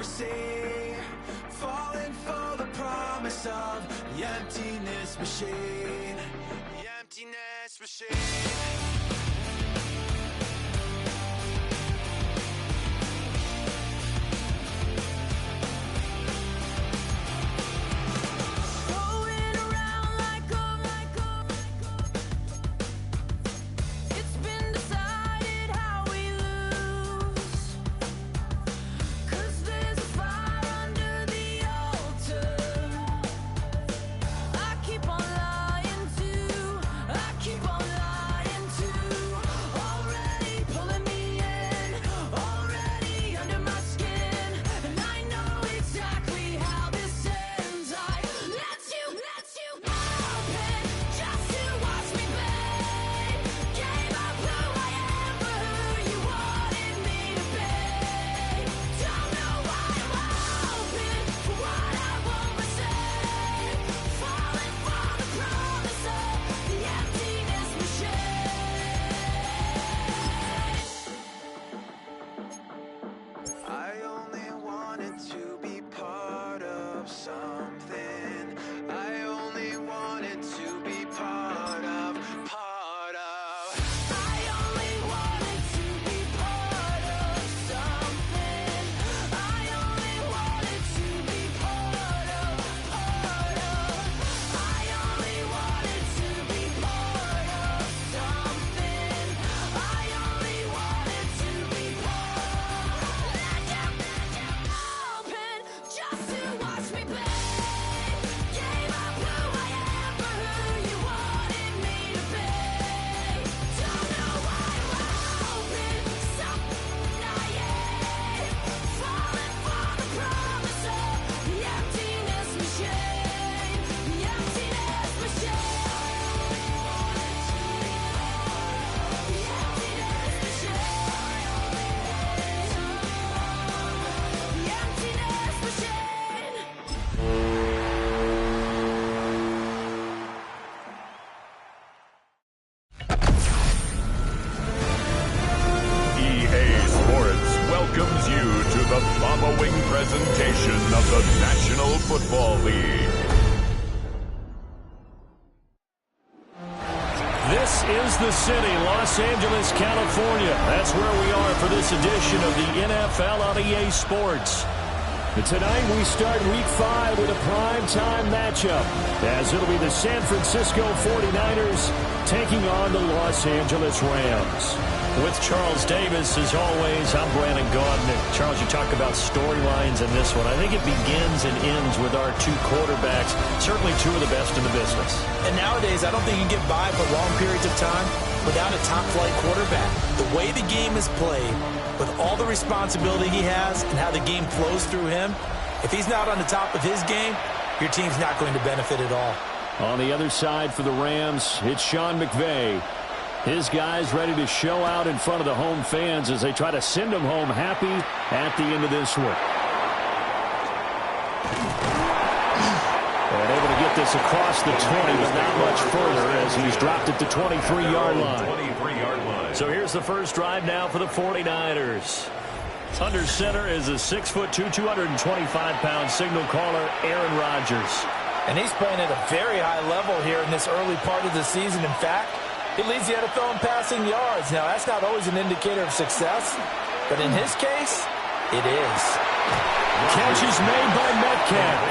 never see, falling for the promise of the emptiness machine. The emptiness machine. welcomes you to the following presentation of the National Football League. This is the city, Los Angeles, California. That's where we are for this edition of the NFL on EA Sports. And tonight we start Week 5 with a primetime matchup, as it'll be the San Francisco 49ers taking on the Los Angeles Rams. With Charles Davis, as always, I'm Brandon Gaudin. Charles, you talk about storylines in this one. I think it begins and ends with our two quarterbacks, certainly two of the best in the business. And nowadays, I don't think you can get by for long periods of time without a top-flight quarterback. The way the game is played, with all the responsibility he has and how the game flows through him, if he's not on the top of his game, your team's not going to benefit at all. On the other side for the Rams, it's Sean McVay. His guys ready to show out in front of the home fans as they try to send them home happy at the end of this one. And able to get this across the 20, but not much further as he's dropped it to 23-yard line. So here's the first drive now for the 49ers. Under center is a 6'2", 225-pound signal caller, Aaron Rodgers. And he's playing at a very high level here in this early part of the season. In fact, he leads the NFL in passing yards. Now, that's not always an indicator of success, but in his case, it is. Catch is made by Metcalf.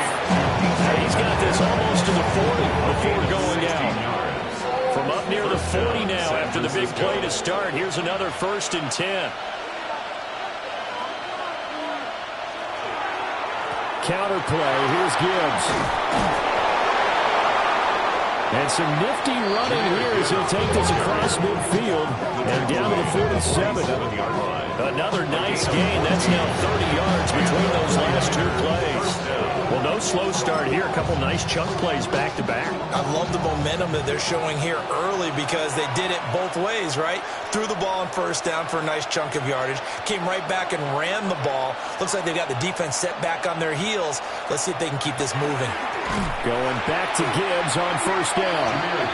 He's got this almost to the 40 before going out. From up near the 40 now after the big play to start. Here's another 1st and 10. Counter play. Here's Gibbs. And some nifty running here as he'll take this across midfield and down to the 47. Another nice gain. That's now 30 yards between those last two plays. Well, no slow start here. A couple nice chunk plays back-to-back. I love the momentum that they're showing here early because they did it both ways, right? Threw the ball on 1st down for a nice chunk of yardage. Came right back and ran the ball. Looks like they got the defense set back on their heels. Let's see if they can keep this moving. Going back to Gibbs on 1st down.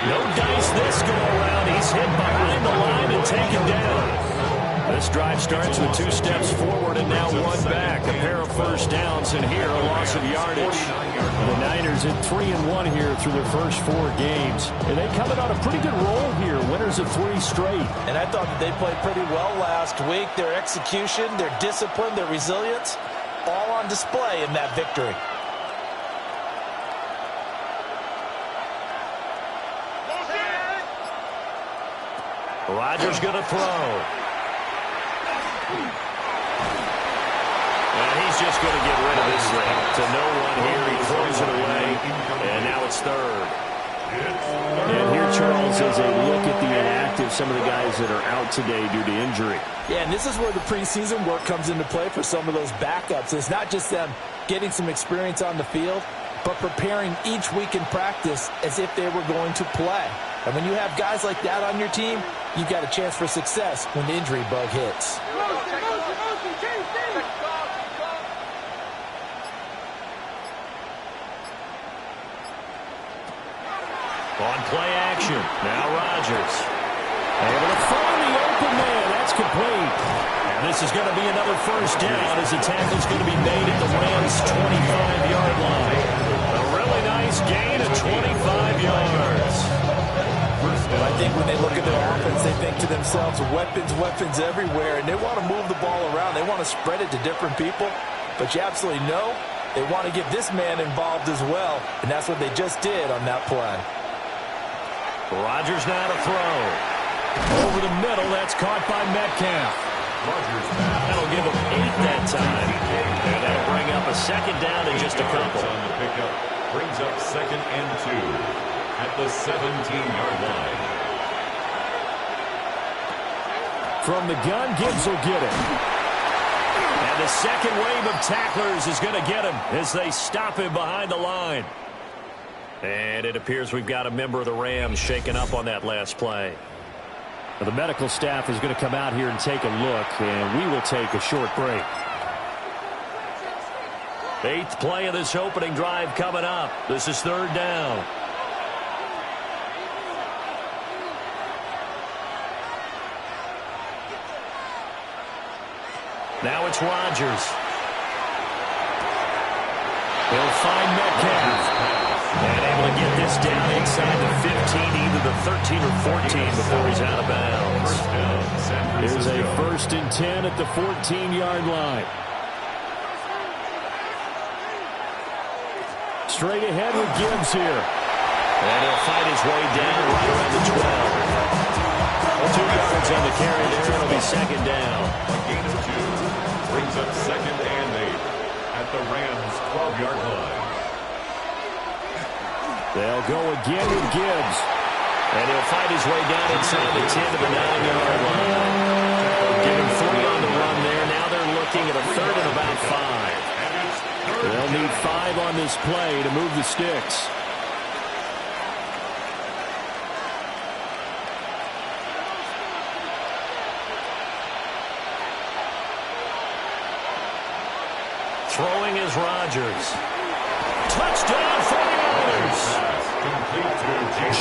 No dice this go around. He's hit behind the line and taken down. This drive starts with 2 steps forward and now 1 back. A pair of first downs, and here a loss of yardage. The Niners at 3-1 here through their first 4 games. And they coming on a pretty good roll here. Winners of 3 straight. And I thought that they played pretty well last week. Their execution, their discipline, their resilience, all on display in that victory. Rodgers going to throw. And he's just going to get rid of this thing. To no one here. He throws it away. And now it's 3rd. And here, Charles, is a look at the inactive, some of the guys that are out today due to injury. Yeah, and this is where the preseason work comes into play for some of those backups. It's not just them getting some experience on the field, but preparing each week in practice as if they were going to play. And when you have guys like that on your team, you've got a chance for success when the injury bug hits. On play action, now Rodgers. Able to find the open man. That's complete. And this is going to be another first down as the tackle's going to be made at the Rams' 25-yard line. A really nice gain of 25 yards. I think when they look at their offense, they think to themselves, weapons everywhere, and they want to move the ball around. They want to spread it to different people, but you absolutely know they want to get this man involved as well, and that's what they just did on that play. Rodgers now to throw. Over the middle, that's caught by Metcalf. That'll give him 8 that time, and that'll bring up a second down in just a couple. On the pickup, brings up 2nd and 2. At the 17-yard line. From the gun, Gibbs will get it. And the second wave of tacklers is going to get him as they stop him behind the line. And it appears we've got a member of the Rams shaken up on that last play. Well, the medical staff is going to come out here and take a look, and we will take a short break. 8th play of this opening drive coming up. This is 3rd down. Now it's Rodgers. He'll find Metcalf. And able to get this down inside the 15, either the 13 or 14 before he's out of bounds. Here's a 1st and 10 at the 14-yard line. Straight ahead with Gibbs here. And he'll fight his way down right around the 12. 2 yards on the carry there. It'll be 2nd down. A gain of 2 brings up 2nd and 8 at the Rams' 12-yard line. They'll go again with Gibbs. And he'll fight his way down inside the 10 to the 9-yard line. Give him 3 on the run there. Now they're looking at a 3rd and about 5. They'll need 5 on this play to move the sticks. Throwing is Rodgers. Touchdown 49ers.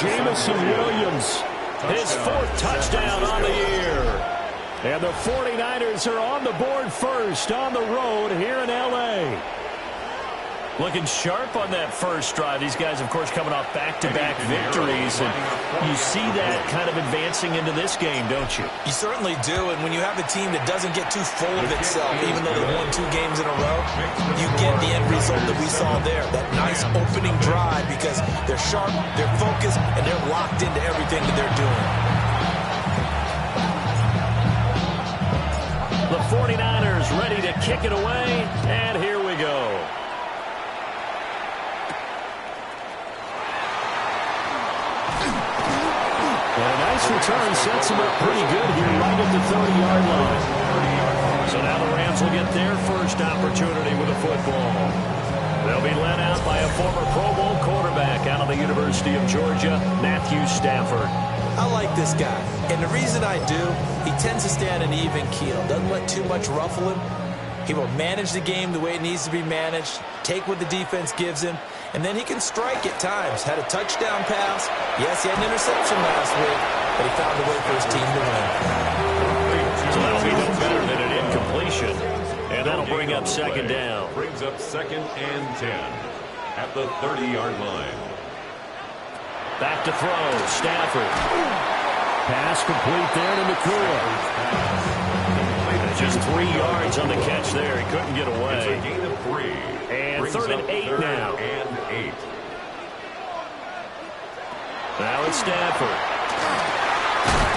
Jamison Williams, his 4th touchdown on the year. And the 49ers are on the board first on the road here in L.A. Looking sharp on that first drive. These guys, of course, coming off back-to-back victories. And you see that kind of advancing into this game, don't you? You certainly do. And when you have a team that doesn't get too full of itself, even though they won 2 games in a row, you get the end result that we saw there. That nice opening drive because they're sharp, they're focused, and they're locked into everything that they're doing. The 49ers ready to kick it away. And here we go. And a nice return sets him up pretty good here right at the 30-yard line. So now the Rams will get their first opportunity with a football. They'll be led out by a former Pro Bowl quarterback out of the University of Georgia, Matthew Stafford. I like this guy, and the reason I do, he tends to stay on an even keel, doesn't let too much ruffle him. He will manage the game the way it needs to be managed, take what the defense gives him, and then he can strike at times. Had a touchdown pass. Yes, he had an interception last week, but he found a way for his team to win. So that'll be the completion. And that'll bring up second down. Brings up 2nd and 10 at the 30-yard line. Back to throw. Stafford. Pass complete there to McCool. Just 3 yards on the catch there. He couldn't get away. It's a gain of 3. And Brings 3rd and 8 now. And 8. Now it's Stafford.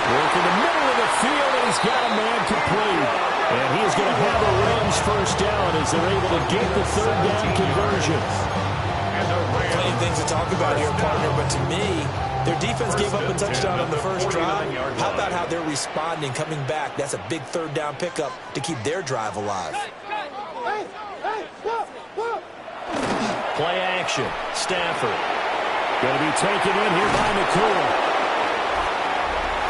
Work in the middle of the field, and he's got a man complete. And he's going to have a Rams first down as they're able to get the 3rd down conversion. Plenty of things to talk about here, partner, but to me, their defense gave up a touchdown on the first drive. How about how they're responding, coming back? That's a big 3rd down pickup to keep their drive alive. Play action. Stafford. Going to be taken in here by McCool.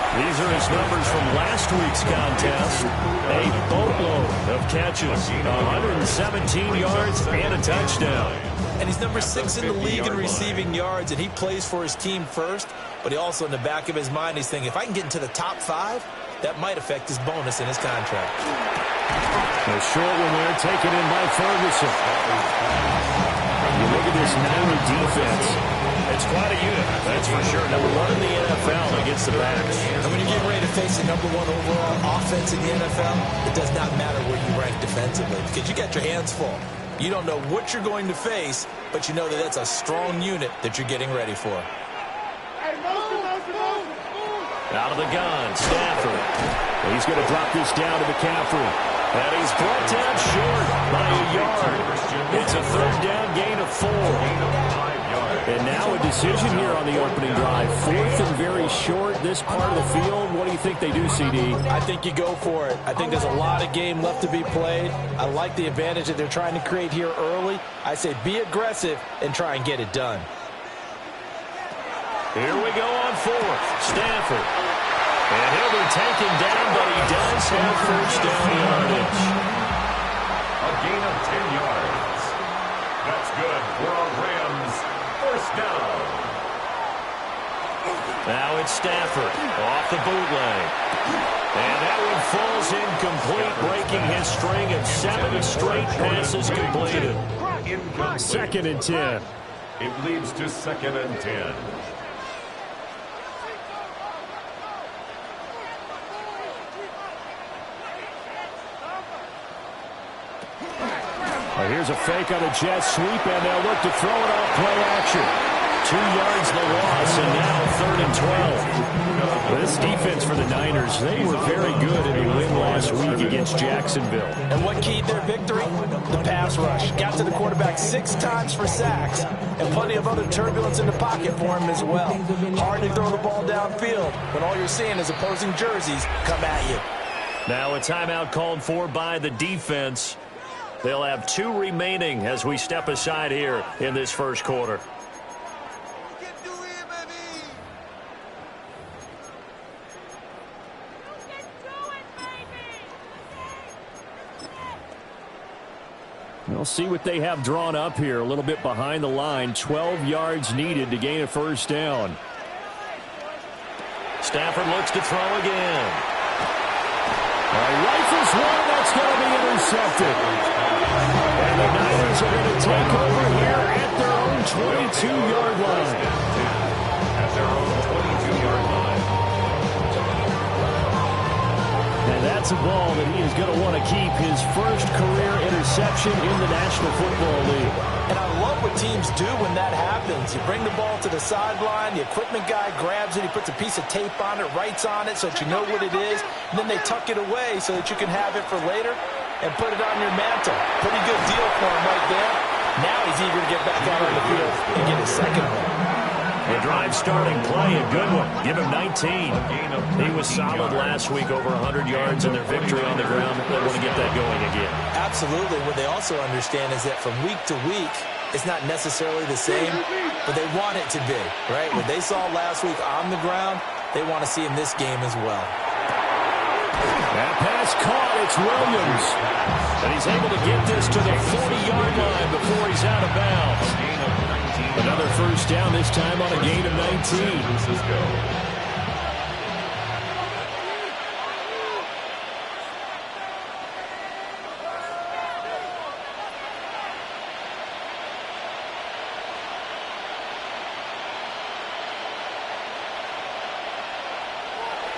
These are his numbers from last week's contest. A boatload of catches, 117 yards and a touchdown. And he's number 6 in the league in receiving yards, and he plays for his team first, but he also, in the back of his mind, he's thinking, if I can get into the top 5, that might affect his bonus in his contract. A short one there taken in by Ferguson. You look at this Niner defense. It's quite a unit, that's for sure. Number 1 in the NFL against the backs. And when you get ready to face the number 1 overall offense in the NFL, it does not matter where you rank defensively because you got your hands full. You don't know what you're going to face, but you know that that's a strong unit that you're getting ready for. Out of the gun, Stafford. He's going to drop this down to McCaffrey. And he's brought down short by a yard. It's a 3rd down gain of 4. And now a decision here on the opening drive. 4th and very short, this part of the field. What do you think they do, CD? I think you go for it. I think there's a lot of game left to be played. I like the advantage that they're trying to create here early. I say be aggressive and try and get it done. Here we go on 4th. Stafford. And he'll be taken down, but he does have first down yardage. A gain of 10 yards. That's good for a Rams first down. Now it's Stafford off the bootleg. And that one falls incomplete, breaking his string of 7 straight passes completed. Incomplete. 2nd and 10. It leads to 2nd and 10. Here's a fake on a jet sweep, and they'll look to throw it off play action. 2 yards the loss, and now 3rd and 12. This defense for the Niners, they were very good in the win last week against Jacksonville. And what keyed their victory? The pass rush. Got to the quarterback 6 times for sacks, and plenty of other turbulence in the pocket for him as well. Hard to throw the ball downfield when all you're seeing is opposing jerseys come at you. Now a timeout called for by the defense. They'll have 2 remaining as we step aside here in this first quarter. We'll see what they have drawn up here. A little bit behind the line. 12 yards needed to gain a first down. Stafford looks to throw again. Rifles one, that's going to be intercepted. And the Niners are going to take over here at their own 22-yard line. At their own 22-yard line. And that's a ball that he is going to want to keep, his first career interception in the National Football League. And I love what teams do when that happens. You bring the ball to the sideline, the equipment guy grabs it, he puts a piece of tape on it, writes on it so that you know what it is, and then they tuck it away so that you can have it for later and put it on your mantle. Pretty good deal for him right there. Now he's eager to get back out on the field and get his second one. The drive starting play, a good one. Give him 19. He was solid last week, over 100 yards in their victory on the ground. They want to get that going again. Absolutely. What they also understand is that from week to week, it's not necessarily the same, but they want it to be, right? What they saw last week on the ground, they want to see in this game as well. That pass caught. It's Williams. And he's able to get this to the 40-yard line before he's out of bounds. Another first down, this time on a gain of 19.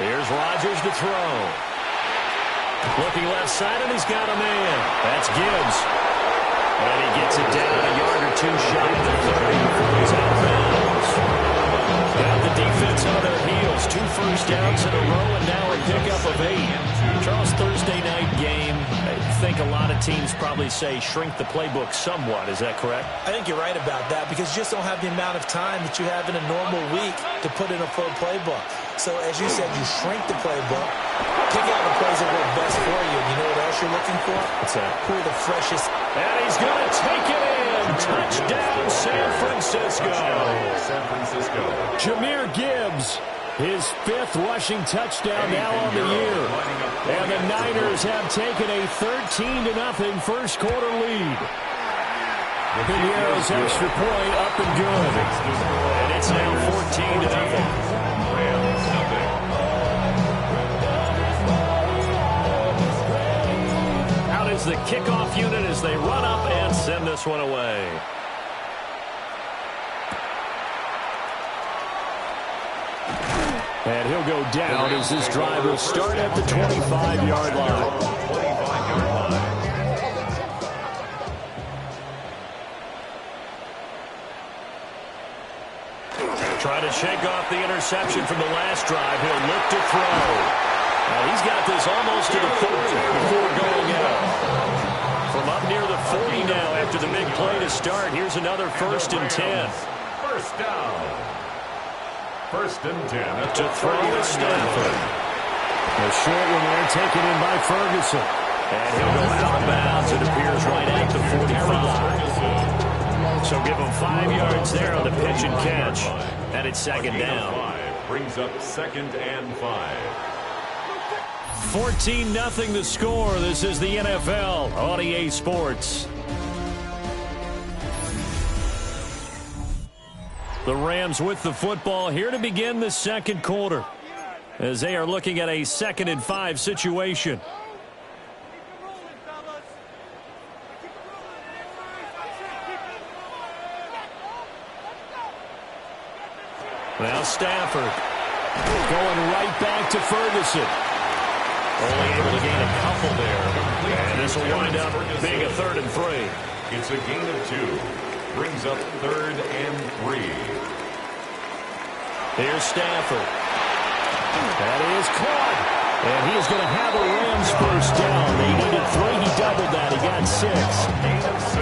Here's Rodgers to throw. Looking left side, and he's got a man. That's Gibbs. And he gets it down a yard or two shy of the 30 before he's out of bounds. Got the defense on their heels. 2 first downs in a row, and now a pickup of 8. Charles, Thursday night game, I think a lot of teams probably say shrink the playbook somewhat. Is that correct? I think you're right about that because you just don't have the amount of time that you have in a normal week to put in a full playbook. So, as you said, you shrink the playbook, pick out the plays that work best for you. And you know what else you're looking for? What's that? Who are the freshest? And he's going to take it in. Touchdown, San Francisco. San Francisco. Jahmyr Gibbs, his 5th rushing touchdown now on the year. And the Niners have taken a 13-0 first quarter lead. Pinero's extra point up and good. And it's now 14-0. Out is the kickoff unit as they run up and send this one away. And he'll go down as this drive will start at the 25-yard line. Trying to shake off the interception from the last drive. He'll look to throw. Now he's got this almost to the 40 before going out. From up near the 40 now after the big play to start. Here's another 1st and 10. First down. 1st and 10. To throw to Stafford. A short one there taken in by Ferguson. And he'll go out of bounds. It appears right at the 45. So give him 5 yards there on the pitch and catch. And it's 2nd down. Brings up 2nd and 5. 14-0 the score. This is the NFL on EA Sports. The Rams with the football here to begin the 2nd quarter as they are looking at a 2nd and 5 situation. Now Stafford going right back to Ferguson. Only able to gain a couple there. And this will wind up being a 3rd and 3. It's a gain of 2. Brings up 3rd and 3. Here's Stafford. That is caught. And he is going to have a Rams first down. They needed 3. He doubled that. He got 6. Gain of 6.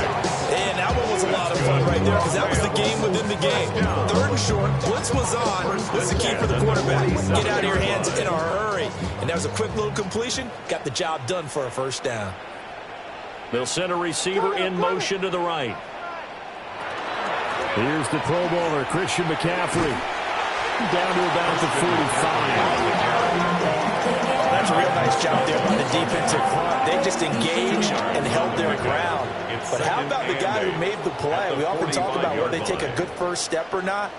And that one was a lot of fun right there because that was the game within the game. 3rd and short. Blitz was on. This is the key for the quarterback. Get out of your hands in a hurry. And that was a quick little completion. Got the job done for a first down. They'll send a receiver in motion to the right. Here's the Pro Bowler, Christian McCaffrey. Down to about the 45. That's a real nice job there by the defensive front. They just engaged and held their ground. But how about the guy who made the play? We often talk about whether they take a good first step or not.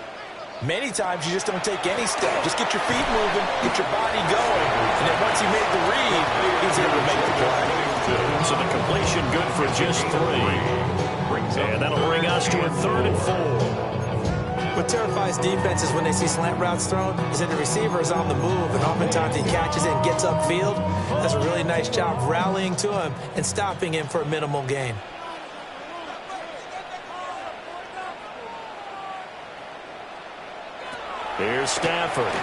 Many times you just don't take any step. Just get your feet moving, get your body going. And then once he made the read, he's able to make the play. So the completion good for just 3. And that'll bring us to a 3rd and 4. What terrifies defenses when they see slant routes thrown is that the receiver is on the move, and oftentimes he catches it and gets upfield. Does a really nice job rallying to him and stopping him for a minimal gain. Here's Stafford.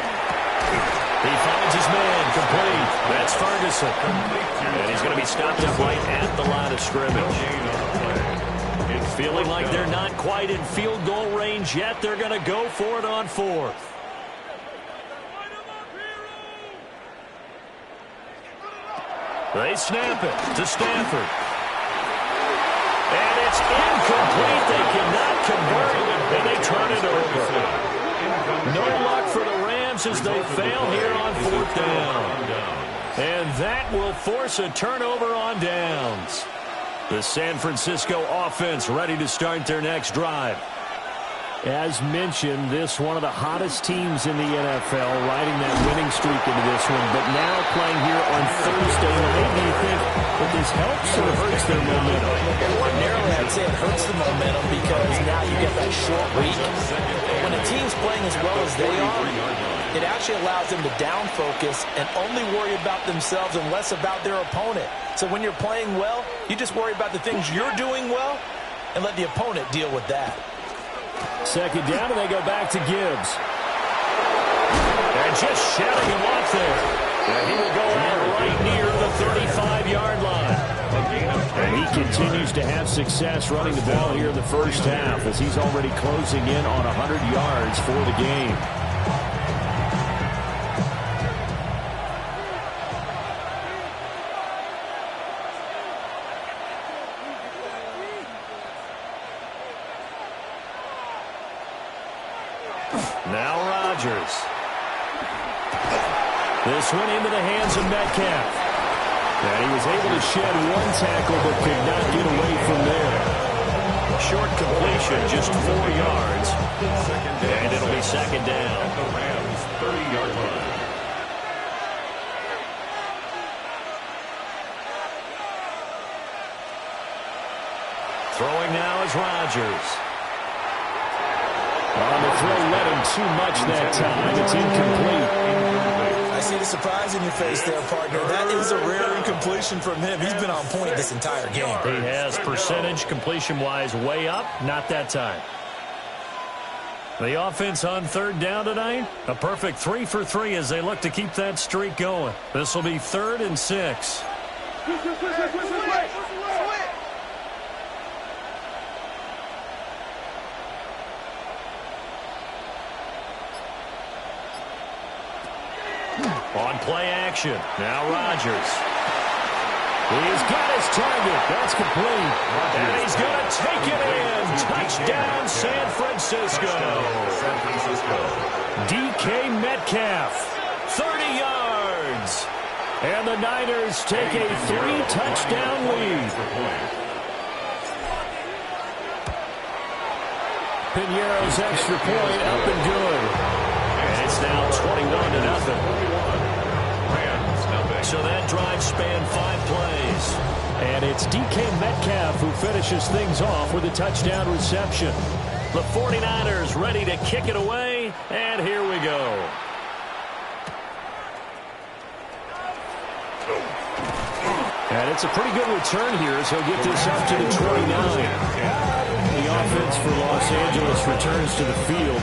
He finds his man complete. That's Ferguson. And he's going to be stopped up right at the line of scrimmage. Feeling like they're not quite in field goal range yet. They're going to go for it on 4th. They snap it to Stafford. And it's incomplete. They cannot convert it, and they turn it over. No luck for the Rams as they fail here on 4th down. And that will force a turnover on downs. The San Francisco offense ready to start their next drive. As mentioned, this one of the hottest teams in the NFL, riding that winning streak into this one, but now playing here on Thursday night. Do you think that this helps or hurts their momentum? Ordinarily, I'd say it hurts the momentum because now you get that short week. when a team's playing as well as they are, it actually allows them to down focus and only worry about themselves and less about their opponent. So when you're playing well, you just worry about the things you're doing well and let the opponent deal with that. Second down, and they go back to Gibbs. And just shouting him off there. And he will go out right near the 35-yard line. And he continues to have success running the ball here in the first half as he's already closing in on 100 yards for the game. Now Rodgers. This one into the hands of Metcalf. And he was able to shed one tackle but could not get away from there. Short completion, just 4 yards. And it'll be second down. The Rams' 30-yard line. Throwing now is Rodgers. On the throw, led him too much that time. It's incomplete. I see the surprise in your face there, partner. That is a rare incompletion from him. He's been on point this entire game. He has percentage completion-wise way up. Not that time. The offense on third down tonight, a perfect 3 for 3 as they look to keep that streak going. This will be 3rd and 6. On play action, now Rodgers. He's got his target. That's complete. And he's going to take it in. Touchdown, San Francisco. DK Metcalf, 30 yards. And the Niners take a 3-touchdown lead. Piñeiro's extra point up and good. And it's now 21-0. So that drive spanned 5 plays. And it's DK Metcalf who finishes things off with a touchdown reception. The 49ers ready to kick it away, and here we go. And it's a pretty good return here as he'll get this up to the 29. The offense for Los Angeles returns to the field.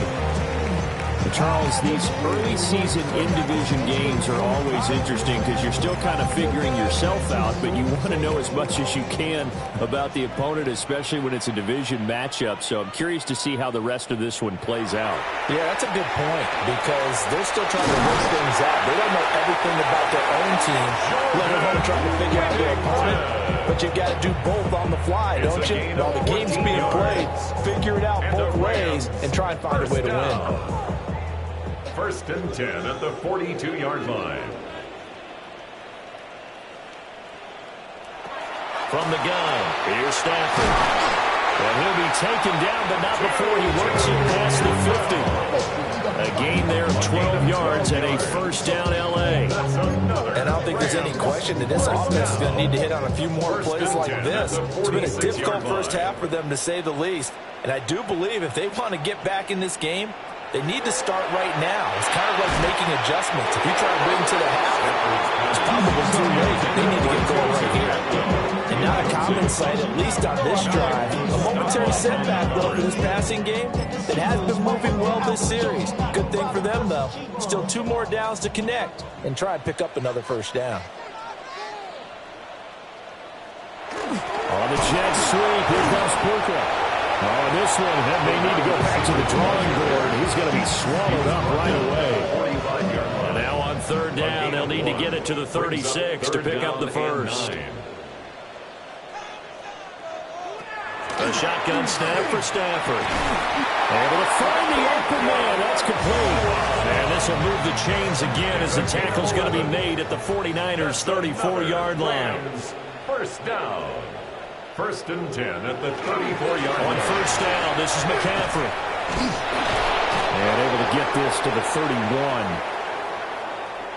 Charles, these early season in-division games are always interesting because you're still kind of figuring yourself out, but you want to know as much as you can about the opponent, especially when it's a division matchup. So I'm curious to see how the rest of this one plays out. Yeah, that's a good point because they're still trying to work things out. They don't know everything about their own team, let alone trying to figure out their opponent. But you've got to do both on the fly, don't you? While the game's being played, figure it out both ways and try and find a way to win. 1st and 10 at the 42-yard line. From the gun, here's Stafford. And he'll be taken down, but not before he works it past the 50. A gain there of 12 yards and a first down L.A. And I don't think there's any question that this offense is going to need to hit on a few more plays like this. It's been a difficult first half for them, to say the least. And I do believe if they want to get back in this game, they need to start right now. It's kind of like making adjustments. If you try to wait until the half, it's probably too late. They need to get going right here. And not a common sight, at least on this drive. A momentary setback, though, for this passing game that has been moving well this series. Good thing for them, though. Still 2 more downs to connect and try and pick up another first down. On the jet sweep, here comes Puka. Oh, this one, they need to go back to the drawing board. He's going to be swallowed up right away. And now on third down, they'll need to get it to the 36 to pick up the first. A shotgun snap for Stafford. Able to find the open man. That's complete. And this will move the chains again as the tackle's going to be made at the 49ers' 34-yard line. First down. 1st and 10 at the 34-yard line. On first down, this is McCaffrey. And able to get this to the 31.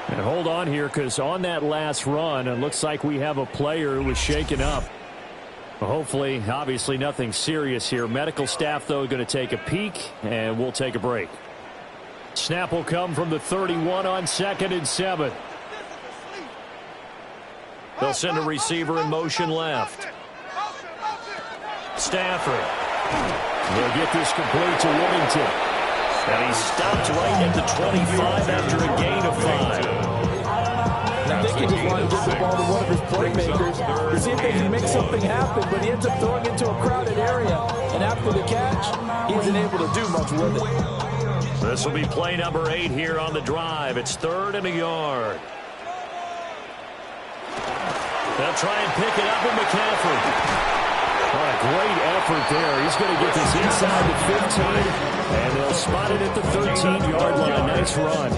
And hold on here because on that last run, it looks like we have a player who was shaken up. Hopefully, obviously nothing serious here. Medical staff, though, going to take a peek, and we'll take a break. Snap will come from the 31 on 2nd and 7. They'll send a receiver in motion left. Stafford. They'll get this complete to Whittington. And he's stopped right at the 25 after a gain of 5. I think he just wanted to get the ball to one of his playmakers to see if they can make something happen, but he ends up throwing into a crowded area. And after the catch, he wasn't able to do much with it. This will be play number 8 here on the drive. It's 3rd and a yard. They'll try and pick it up with McCaffrey. Great effort there. He's going to get this inside the 15, and they'll spot it at the 13-yard line. Nice run.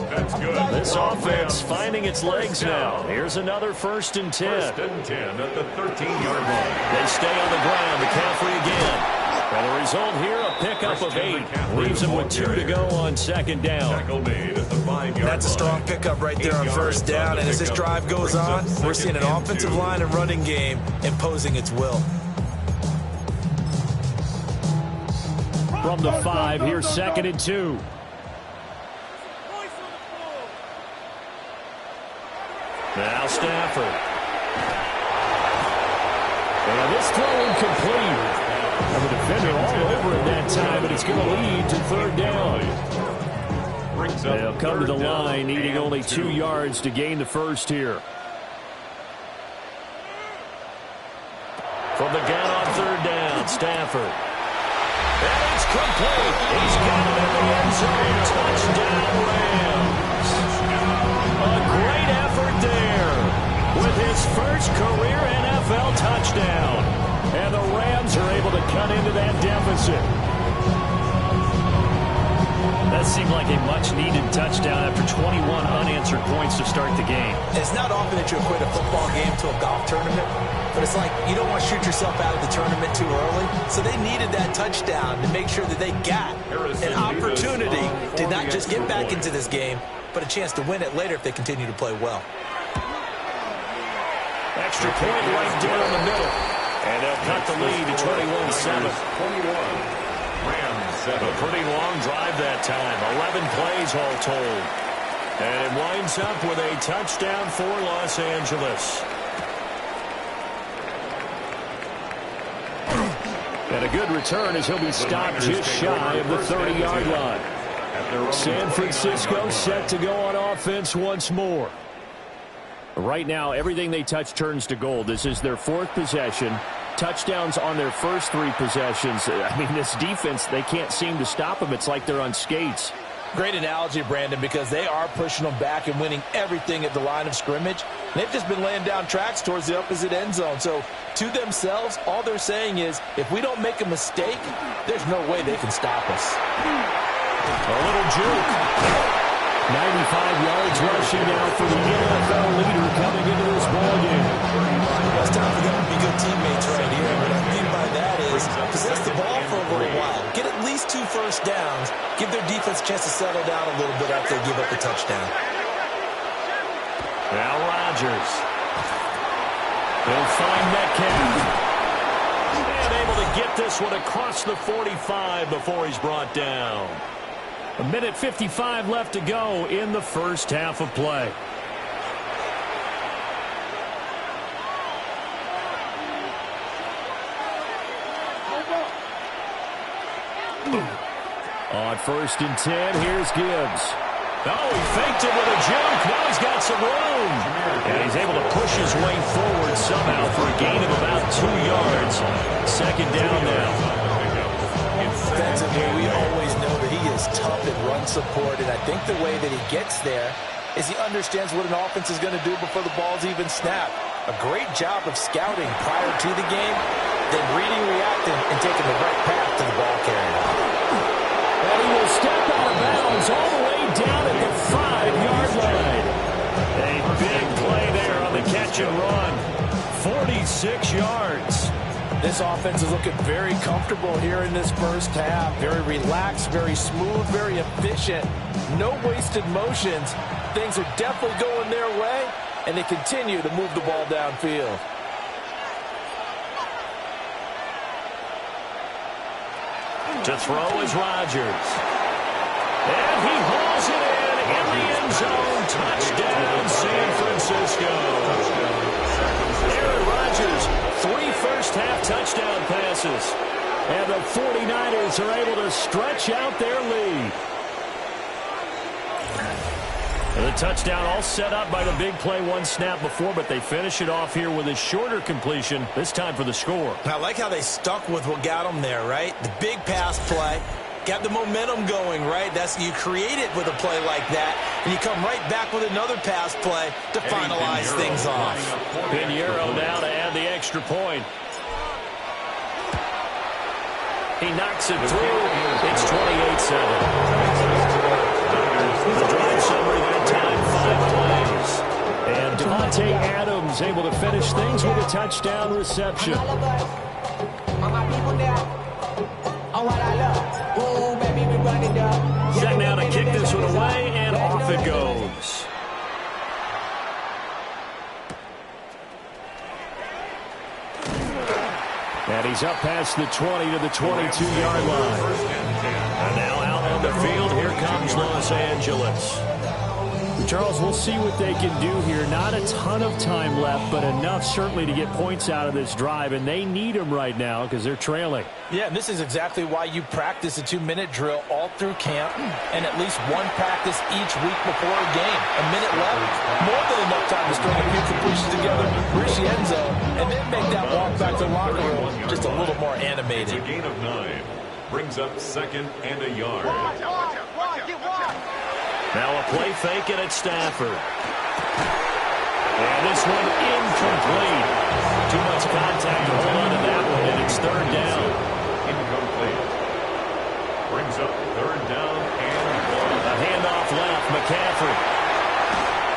That's good. This offense finding its legs now. Here's another 1st and 10. 1st and 10 at the 13-yard line. They stay on the ground. McCaffrey again. And the result here, a pickup of 8. Leaves them with 2 to go on 2nd down. Tackle made at the 5-yard line. That's a strong pickup right there on 1st down. And as this drive goes on, we're seeing an offensive line and running game imposing its will. From the 5, here's 2nd and 2. Now Stafford. And this throw incomplete. And the defender all over it that time, but it's going to lead to 3rd down. They'll come to the line, needing only 2 yards to gain the 1st here. From the gun on 3rd down, Stafford. And it's complete. He's got it in the end zone. Touchdown, Rams. A great effort there with his first career NFL touchdown. And the Rams are able to cut into that deficit. That seemed like a much-needed touchdown after 21 unanswered points to start the game. It's not often that you equate a football game to a golf tournament, but it's like you don't want to shoot yourself out of the tournament too early. So they needed that touchdown to make sure that they got an opportunity to not just get back into this game, but a chance to win it later if they continue to play well. Extra point right down the middle. And they'll cut the lead to 21-7. 21. Rams 7. A pretty long drive that time. 11 plays all told. And it winds up with a touchdown for Los Angeles. And a good return as he'll be stopped just shy of the 30-yard line. San Francisco set to go on offense once more. Right now, everything they touch turns to gold. This is their 4th possession. Touchdowns on their first 3 possessions. I mean, this defense, they can't seem to stop them. It's like they're on skates. Great analogy, Brandon, because they are pushing them back and winning everything at the line of scrimmage. They've just been laying down tracks towards the opposite end zone. So, to themselves, all they're saying is, if we don't make a mistake, there's no way they can stop us. A little juke. 95 yards rushing now for the NFL leader coming into this ballgame. It's time for them to be good teammates right here. What I mean by that is possess the ball for a little while. Get at least 2 first downs. Give their defense a chance to settle down a little bit after they give up the touchdown. Now Rodgers. He'll find Metcalf. And able to get this one across the 45 before he's brought down. 1:55 left to go in the first half of play. On 1st and 10, here's Gibbs. Oh, he faked it with a juke. Now he's got some room. And he's able to push his way forward somehow for a gain of about 2 yards. 2nd down now. Defensively, we always know that he is tough in run support, and I think the way that he gets there is he understands what an offense is going to do before the ball's even snapped. A great job of scouting prior to the game, then reading, reacting, and taking the right path to the ball carrier. And he will step out of bounds all the way down at the 5-yard line. A big play there on the catch and run. 46 yards. This offense is looking very comfortable here in this first half. Very relaxed, very smooth, very efficient. No wasted motions. Things are definitely going their way, and they continue to move the ball downfield. To throw is Rodgers. And he hauls it in the end zone. Touchdown, San Francisco. Aaron Rodgers, 3 first-half touchdown passes. And the 49ers are able to stretch out their lead. And the touchdown all set up by the big play one snap before, but they finish it off here with a shorter completion, this time for the score. I like how they stuck with what got them there, right? The big pass play. Got the momentum going, right? You create it with a play like that, and you come right back with another pass play to finalize things off. Pinheiro now to add the extra point. He knocks it through. It's 28-7. The drive summary that time, 5 plays. And Devontae Adams able to finish things with a touchdown reception. Set now to kick this one away, and off it goes. And he's up past the 20 to the 22-yard line. And now out on the field, here comes Los Angeles. Charles, we'll see what they can do here. Not a ton of time left, but enough certainly to get points out of this drive, and they need them right now because they're trailing. Yeah, and this is exactly why you practice a 2-minute drill all through camp and at least one practice each week before a game. A minute left, more than enough time to string a few completions together, reach the end zone, and then make that walk back to the locker room just a little more animated. It's a gain of 9. Brings up 2nd and a yard. Now a play fake and it's Stafford. And this one incomplete. Too much contact to hold on to that one, and it's 3rd down. Incomplete. Brings up 3rd down and 1. A handoff left, McCaffrey.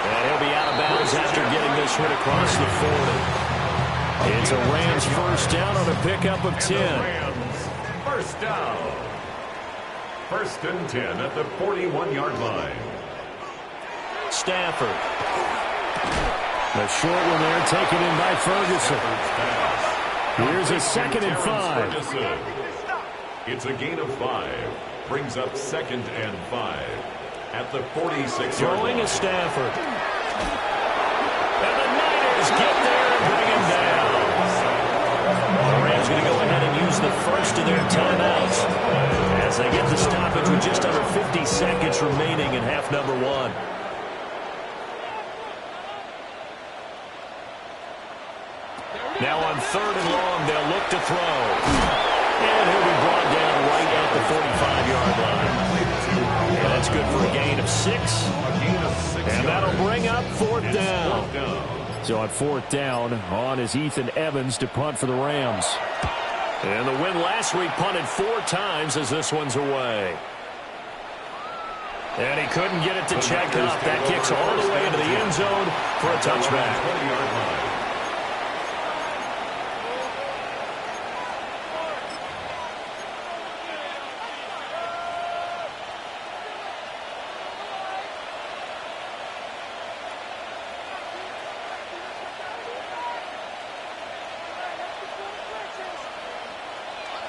And he'll be out of bounds after getting this one across the 40. It's a Rams first down on a pickup of 10. Rams first down. 1st and 10 at the 41-yard line. Stafford. The short one there taken in by Ferguson. Here's a 2nd and 5. It's a gain of 5. Brings up 2nd and 5 at the 46-yard line. Throwing is Stafford. And the Niners get there and bring him down. The Rams going to go ahead and use the first of their timeouts as they get the stoppage with just under 50 seconds remaining in half number 1. Now on 3rd and long, they'll look to throw. And he'll be brought down right at the 45-yard line. And that's good for a gain of 6. And that'll bring up 4th down. So on 4th down, on is Ethan Evans to punt for the Rams. And the win last week punted 4 times as this one's away. And he couldn't get it to check up. That kicks all the way into the end zone for a touchback.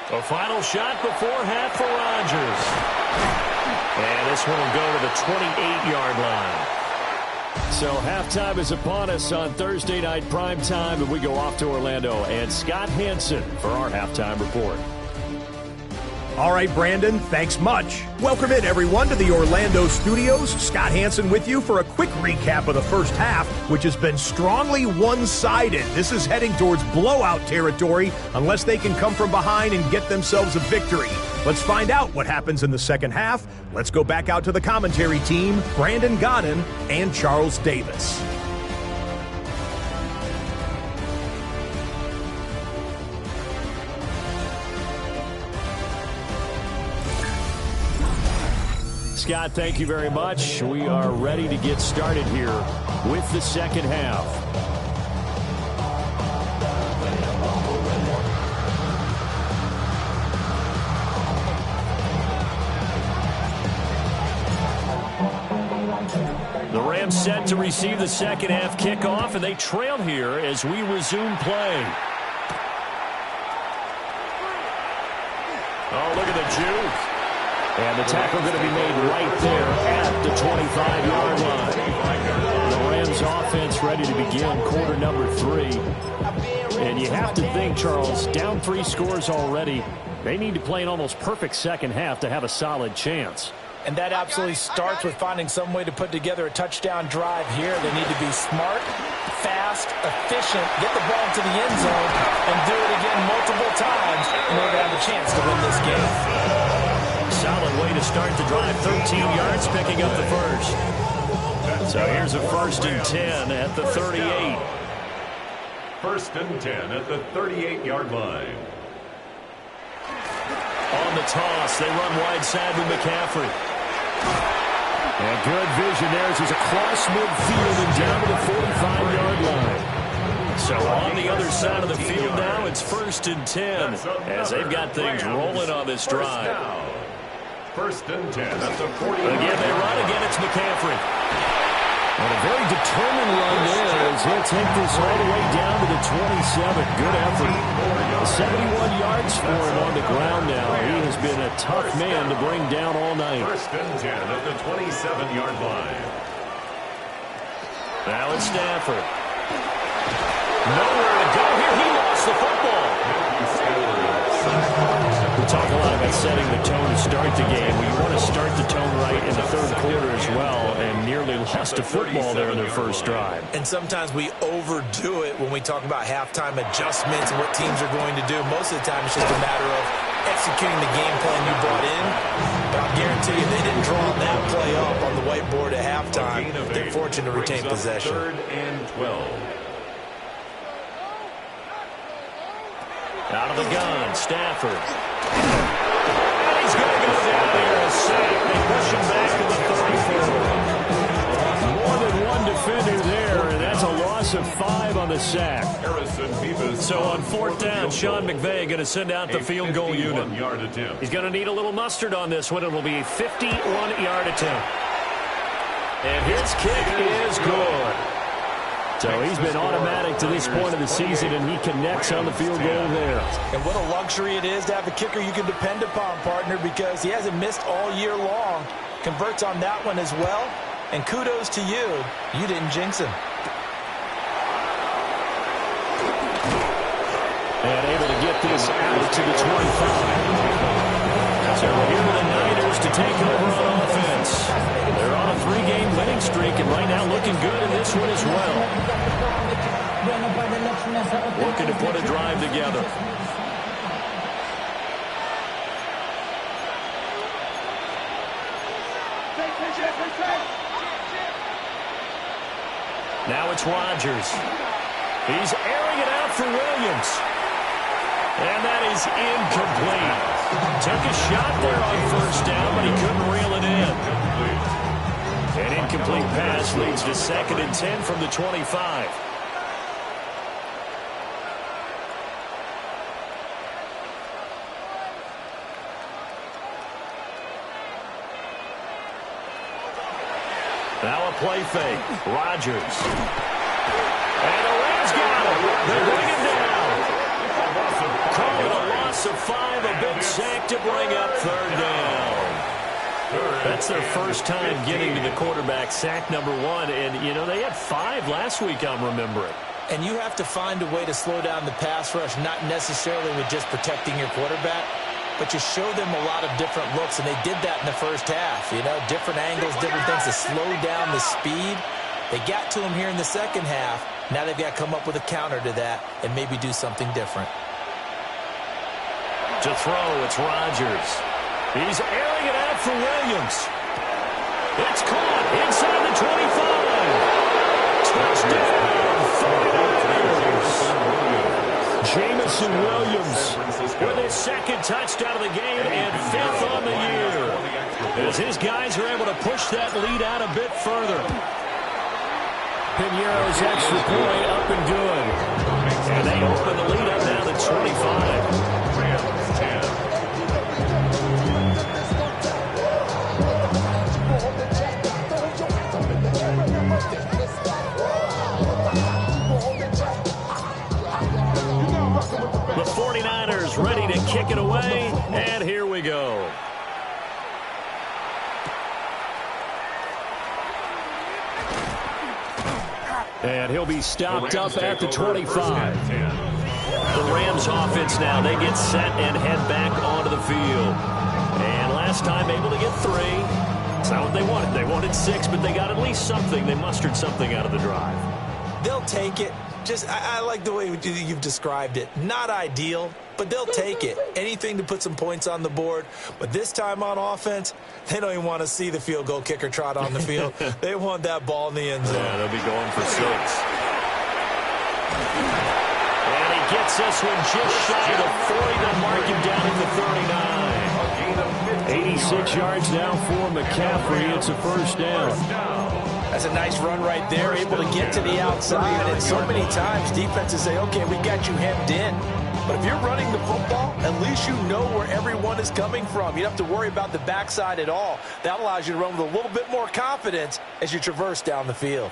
A final shot before half for Rodgers. And this one will go to the 28-yard line. So halftime is upon us on Thursday night primetime, and we go off to Orlando. And Scott Hansen for our halftime report. All right, Brandon, thanks much. Welcome in, everyone, to the Orlando studios. Scott Hansen with you for a quick recap of the first half, which has been strongly one-sided. This is heading towards blowout territory unless they can come from behind and get themselves a victory. Let's find out what happens in the second half. Let's go back out to the commentary team, Brandon Godden and Charles Davis. Scott, thank you very much. We are ready to get started here with the second half. The Rams set to receive the second half kickoff, and they trail here as we resume play. Oh, look at the juke. And the tackle going to be made right there at the 25-yard line. The Rams offense ready to begin quarter number 3. And you have to think, Charles, down 3 scores already. They need to play an almost perfect second half to have a solid chance. And that absolutely starts with finding some way to put together a touchdown drive here. They need to be smart, fast, efficient, get the ball to the end zone, and do it again multiple times in order to have a chance to win this game. Solid way to start the drive. 13 yards, picking up the first. So here's a 1st and 10 at the 38. 1st and 10 at the 38-yard line. On the toss, they run wide side with McCaffrey. And good vision there as he's across midfield and down to the 45-yard line. So on the other side of the field now, it's 1st and 10 as they've got things rolling on this drive. 1st and 10 at the 40. Again, they run. Again, it's McCaffrey. And a very determined run there as he'll take this all the way down to the 27. Good effort. 71 yards for him on the ground now. He has been a tough man to bring down all night. 1st and 10 at the 27-yard line. Now it's Stafford. Nowhere to go here. He lost the football. We talk a lot about setting the tone to start the game. Well, you want to start the tone right in the 3rd quarter as well, and nearly lost a football there in their first drive. And sometimes we overdo it when we talk about halftime adjustments and what teams are going to do. Most of the time, it's just a matter of executing the game plan you brought in. But I'll guarantee you, they didn't draw that play up on the whiteboard at halftime. They're fortunate to retain possession. 3rd and 12. Out of the gun, Stafford. And he's going to go down there and sack. They push him back to the 34. More than one defender there, and that's a loss of 5 on the sack. So on 4th down, Sean McVay going to send out the field goal unit. He's going to need a little mustard on this one. It will be a 51-yard attempt. And his kick is good. So he's been automatic to this point of the season, and he connects on the field goal there. And what a luxury it is to have a kicker you can depend upon, partner, because he hasn't missed all year long. Converts on that one as well. And kudos to you. You didn't jinx him. And able to get this out to the 25. So here are the Niners to take over on offense. They're on a 3-game winning streak, and right now looking good in this one as well. Looking to put a drive together. Now it's Rodgers. He's airing it out for Williams. And that is incomplete. Took a shot there on 1st down, but he couldn't reel it in. An incomplete pass leads to 2nd and 10 from the 25. Now a play fake. Rodgers. And the Rams got him. They bring him down. Call it a loss of 5. A big sack to bring up 3rd down. That's their first time getting to the quarterback, sack number 1. And, you know, they had 5 last week, I'm remembering. And you have to find a way to slow down the pass rush, not necessarily with just protecting your quarterback, but you show them a lot of different looks, and they did that in the first half. You know, different angles, different things to slow down the speed. They got to him here in the second half. Now they've got to come up with a counter to that and maybe do something different. To throw, it's Rodgers. He's airing it out for Williams. It's caught inside the 25. Touchdown, 49ers. Jamison Williams with his 2nd touchdown of the game and 5th on the year. As his guys are able to push that lead out a bit further. Pinheiro's extra point up and good. And they open the lead up now to 25. The 49ers ready to kick it away, and here we go. And he'll be stopped up at the 25. The Rams offense now, they get set and head back onto the field. And last time able to get 3. It's not what they wanted. They wanted 6, but they got at least something. They mustered something out of the drive. They'll take it. I like the way you've described it. Not ideal, but they'll take it. Anything to put some points on the board. But this time on offense, they don't even want to see the field goal kicker trot on the field. They want that ball in the end zone. Yeah, they'll be going for 6. And he gets this one just shy of 40. They'll mark him down at the 39. 86 yards now for McCaffrey. It's a first down. That's a nice run right there, able to get to the outside. And so many times defenses say, okay, we got you hemmed in. But if you're running the football, at least you know where everyone is coming from. You don't have to worry about the backside at all. That allows you to run with a little bit more confidence as you traverse down the field.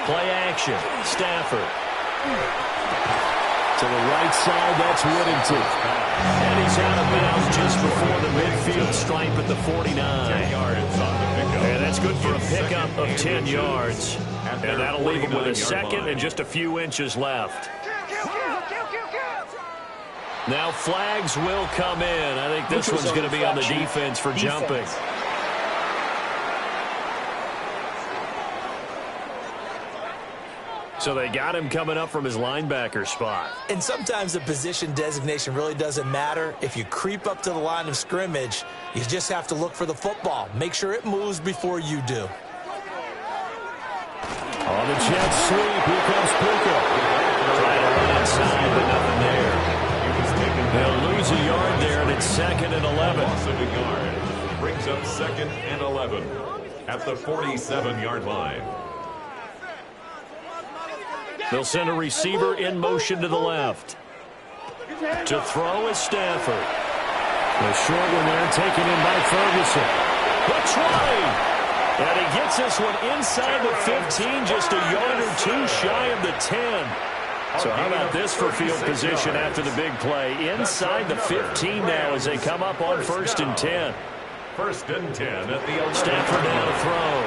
Play action. Stafford. To the right side, that's Whittington. And he's out of bounds just before the midfield stripe at the 49. 10 yards on the pickup. And that's good for a pickup of 10 yards. And that'll leave him with a second and just a few inches left. Now flags will come in. I think this one's going to be on the defense for jumping. So they got him coming up from his linebacker spot. And sometimes the position designation really doesn't matter. If you creep up to the line of scrimmage, you just have to look for the football. Make sure it moves before you do. On the jet sweep, here comes Puka. Trying to run inside, but nothing there. They'll lose a yard there, and it's 2nd and 11. Loss of a yard brings up 2nd and 11 at the 47-yard line. They'll send a receiver in motion to the left. To throw is Stafford. The short one there taken in by Ferguson. The try! And he gets this one inside the 15, just a yard or 2 shy of the 10. So how about this for field position after the big play? Inside the 15 now as they come up on 1st and 10. 1st and 10 at the 11. Stafford now to throw.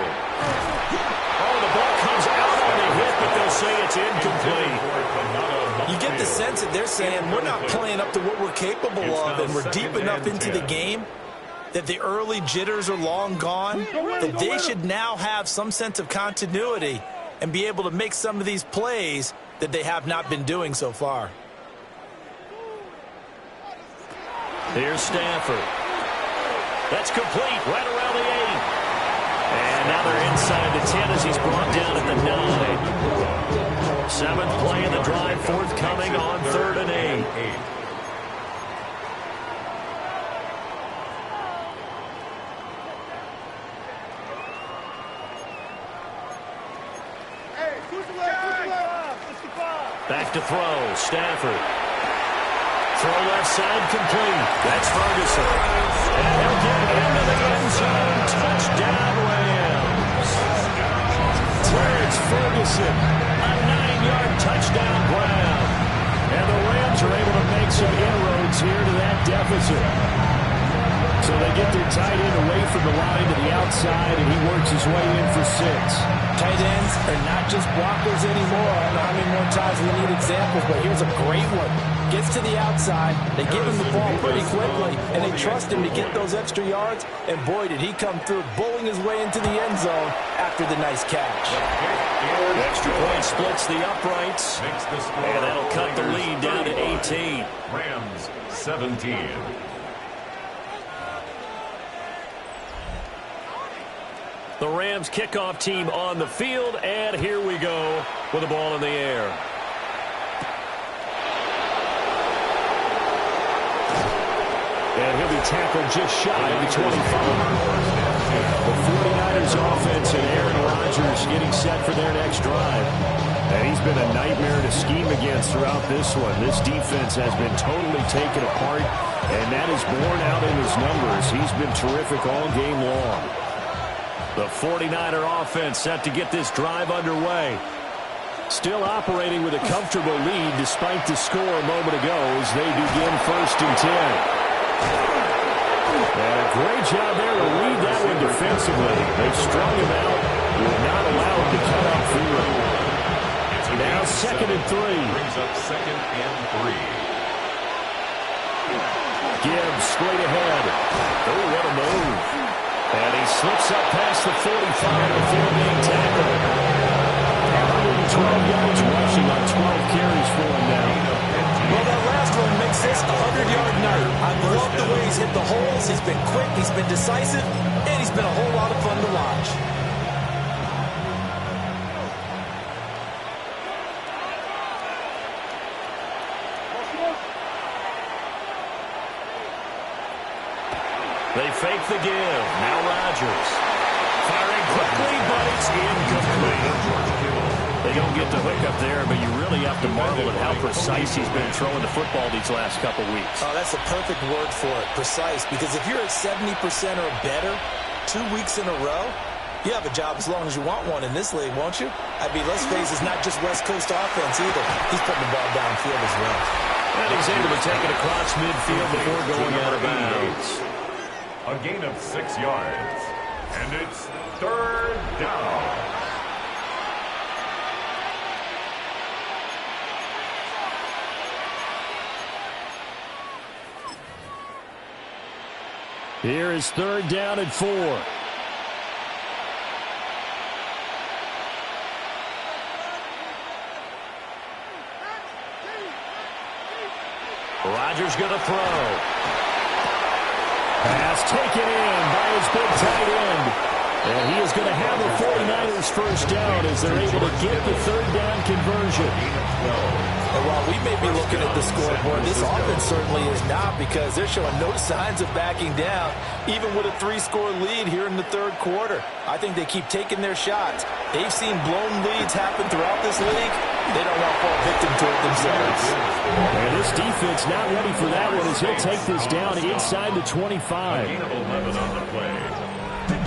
Oh, the ball comes out on the hit, but they'll say it's incomplete. You get the sense that they're saying we're not playing up to what we're capable of, and we're deep enough into the game that the early jitters are long gone, that they should now have some sense of continuity and be able to make some of these plays that they have not been doing so far. Here's Stafford. That's complete right around the 8. And now they're inside the 10 as he's brought down at the 9. 7th play of the drive, forthcoming on 3rd and 8. Back to throw, Stafford. Throw left side complete. That's Ferguson. And he'll get into the end zone. Touchdown, Rams. Terrence Ferguson, a 9-yard touchdown grab. And the Rams are able to make some inroads here to that deficit. So they get their tight end away from the line to the outside, and he works his way in for 6. Tight ends are not just blockers anymore. I don't know how many more times we need examples, but here's a great one. Gets to the outside, they give him the ball pretty quickly, and they trust him to get those extra yards, and boy, did he come through, bowling his way into the end zone after the nice catch. The extra point splits the uprights, and that'll cut the lead down to 18. Rams 17. The Rams kickoff team on the field, and here we go with the ball in the air. And he'll be tackled just shy of the 25. The 49ers offense and Aaron Rodgers getting set for their next drive. And he's been a nightmare to scheme against throughout this one. This defense has been totally taken apart, and that is borne out in his numbers. He's been terrific all game long. The 49er offense set to get this drive underway. Still operating with a comfortable lead despite the score a moment ago as they begin 1st and 10. And a great job there to read that one defensively. They strung him out. Would not allow him to cut up field. Now 2nd and 3. Brings up 2nd and 3. Gibbs straight ahead. Oh, what a move. And he slips up past the 45 before being tackled. 112 yards rushing on 12 carries for him now. Well, that last one makes this a 100-yard night. I love the way he's hit the holes. He's been quick, he's been decisive, and he's been a whole lot of fun to watch. They fake the give. Now Rodgers. Firing quickly, but it's incomplete. They don't get the hook up there, but you really have to marvel at how precise he's been throwing the football these last couple weeks. Oh, that's a perfect word for it, precise, because if you're at 70% or better 2 weeks in a row, you have a job as long as you want one in this league, won't you? I mean, let's face it, it's not just West Coast offense either. He's putting the ball downfield as well. And he's able to take it across midfield before going out of bounds. A gain of 6 yards. And it's 3rd down. Here is 3rd down and 4. Rodgers going to throw. Pass taken in by his big tight end. And he is going to have the 49ers first down as they're able to get the 3rd down conversion. And while we may be looking at the scoreboard, this offense certainly is not, because they're showing no signs of backing down, even with a 3-score lead here in the 3rd quarter. I think they keep taking their shots. They've seen blown leads happen throughout this league. They don't want to fall victim to it themselves. And this defense not ready for that one as he'll take this down inside the 25. A gain of 11 on the play.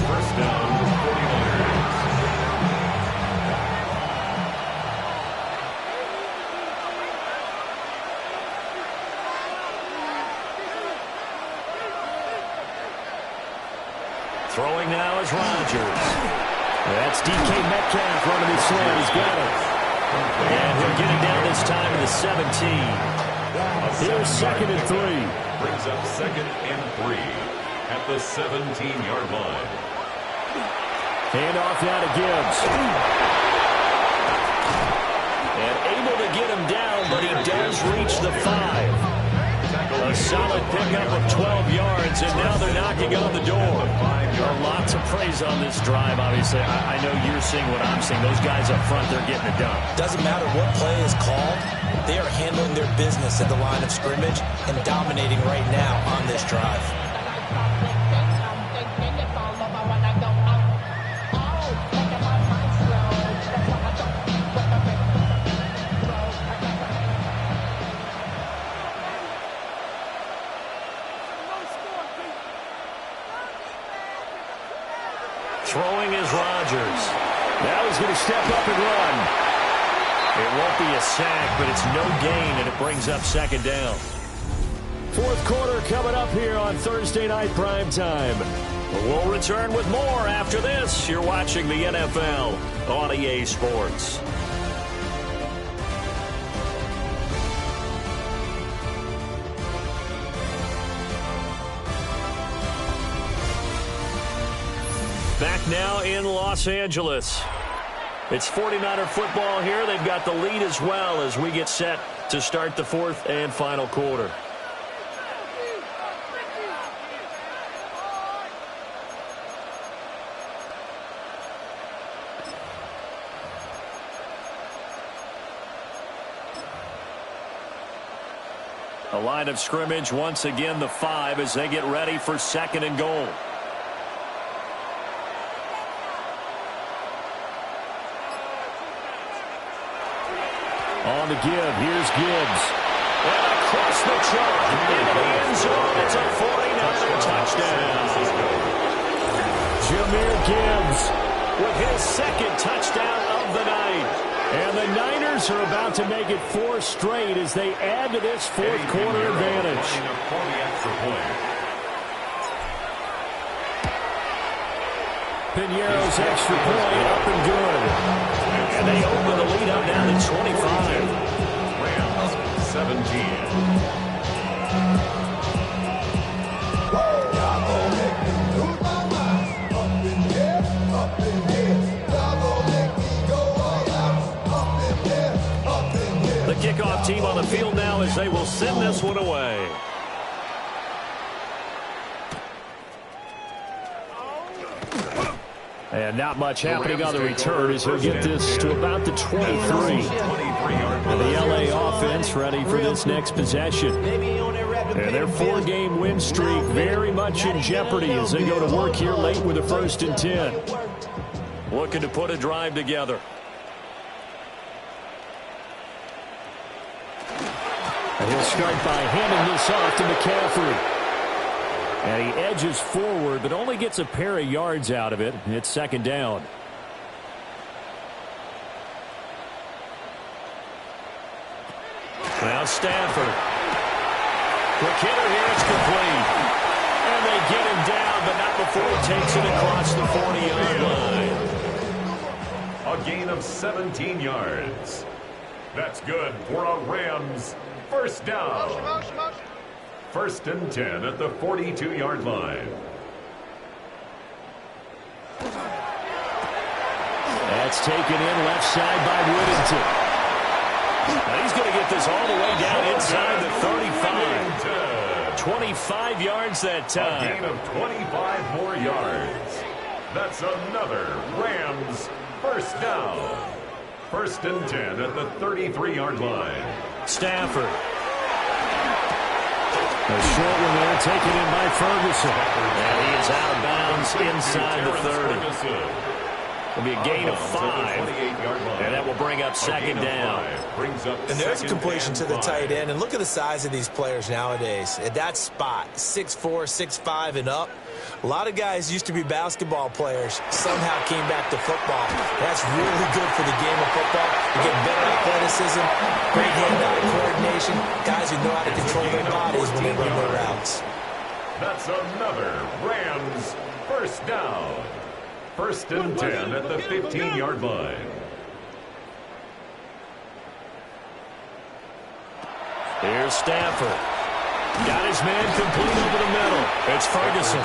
First down, 49ers. Throwing now is Rodgers. That's DK Metcalf running his slant. He's got it. And he'll get it down this time in the 17. Here's 2nd and 3. Brings up 2nd and 3 at the 17-yard line. Hand off now to Gibbs. And able to get him down, but he does reach the 5. A solid pickup of 12 yards, and now they're knocking on the door. A lot to praise on this drive, obviously. I know you're seeing what I'm seeing. Those guys up front, they're getting it done. Doesn't matter what play is called. They are handling their business at the line of scrimmage and dominating right now on this drive. Throwing is Rodgers. Now he's going to step up and run. It won't be a sack, but it's no gain, and it brings up 2nd down. 4th quarter coming up here on Thursday Night Prime Time. We'll return with more after this. You're watching the NFL on EA Sports. Back now in Los Angeles. It's 49er football here. They've got the lead as well as we get set to start the 4th and final quarter. A line of scrimmage once again, the 5, as they get ready for 2nd and goal. On the give, here's Gibbs. And across the chalk into the end zone, it's a 49er touchdown. Jahmyr Gibbs with his 2nd touchdown of the night. And the Niners are about to make it 4 straight as they add to this 4th quarter advantage. Piñeiro's extra point up and good. And they open the lead up now to 25. Rams 17. The kickoff team on the field now as they will send this one away. And not much happening on the return as he'll get this to about the 23. And the LA offense ready for this next possession. And their 4-game win streak very much in jeopardy as they go to work here late with a 1st and 10. Looking to put a drive together. And he'll start by handing this off to McCaffrey. And he edges forward, but only gets a pair of yards out of it. It's 2nd down. Now Stafford. Quick hitter here, it's complete. And they get him down, but not before he takes it across the 40-yard line. A gain of 17 yards. That's good for a Rams 1st down. 1st and 10 at the 42-yard line. That's taken in left side by Whittington. Now he's going to get this all the way down inside the 35. 25 yards that time. A gain of 25 more yards. That's another Rams 1st down. 1st and 10 at the 33-yard line. Stafford. A short one there, taken in by Ferguson. And he is out of bounds inside the 30. It'll be a gain of 5. And that will bring up 2nd down. And there's a completion to the tight end. And look at the size of these players nowadays. At that spot, 6'4", 6'5", and up. A lot of guys used to be basketball players, somehow came back to football. That's really good for the game of football. You get better athleticism, great hand-eye coordination, guys who know how to control their bodies when they run their routes. That's another Rams 1st down. 1st and 10 at the 15-yard line. Here's Stafford. Got his man complete over the middle. It's Ferguson.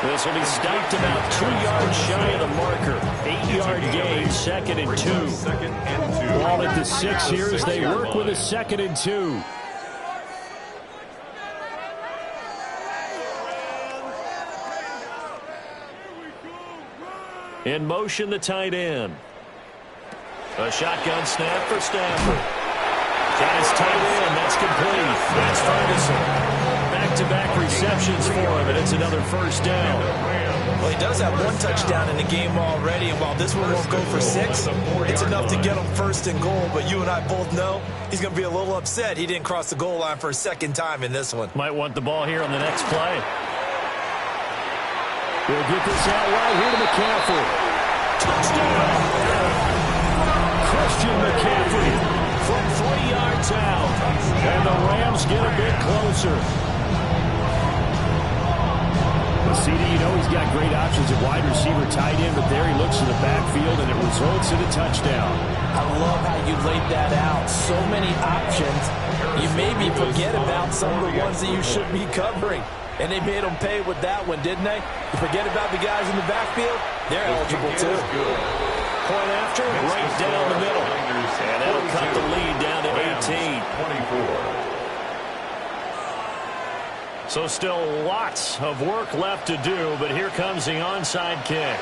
This will be stopped about 2 yards shy of the marker. 8-yard gain, 2nd and 2. Ball at the 6 here as they work with a 2nd and 2. In motion, the tight end. A shotgun snap for Stafford. Got his tight end. That's complete. That's Ferguson. Back-to-back receptions for him, and it's another 1st down. Well, he does have 1 touchdown in the game already, and while this one won't go for 6, it's enough to get him 1st and goal. But you and I both know he's going to be a little upset he didn't cross the goal line for a 2nd time in this one. Might want the ball here on the next play. We'll get this out right here to McCaffrey. Touchdown! Christian McCaffrey from 3 yards out. And the Rams get a bit closer. CD, you know he's got great options at wide receiver, tight end, but there he looks to the backfield, and it results in a touchdown. I love how you laid that out. So many options. You maybe forget about some of the ones that you should be covering. And they made them pay with that one, didn't they? You forget about the guys in the backfield? They're eligible, too. Point after, right down the middle. And that'll cut the lead down to 18. 24. So still lots of work left to do, but here comes the onside kick.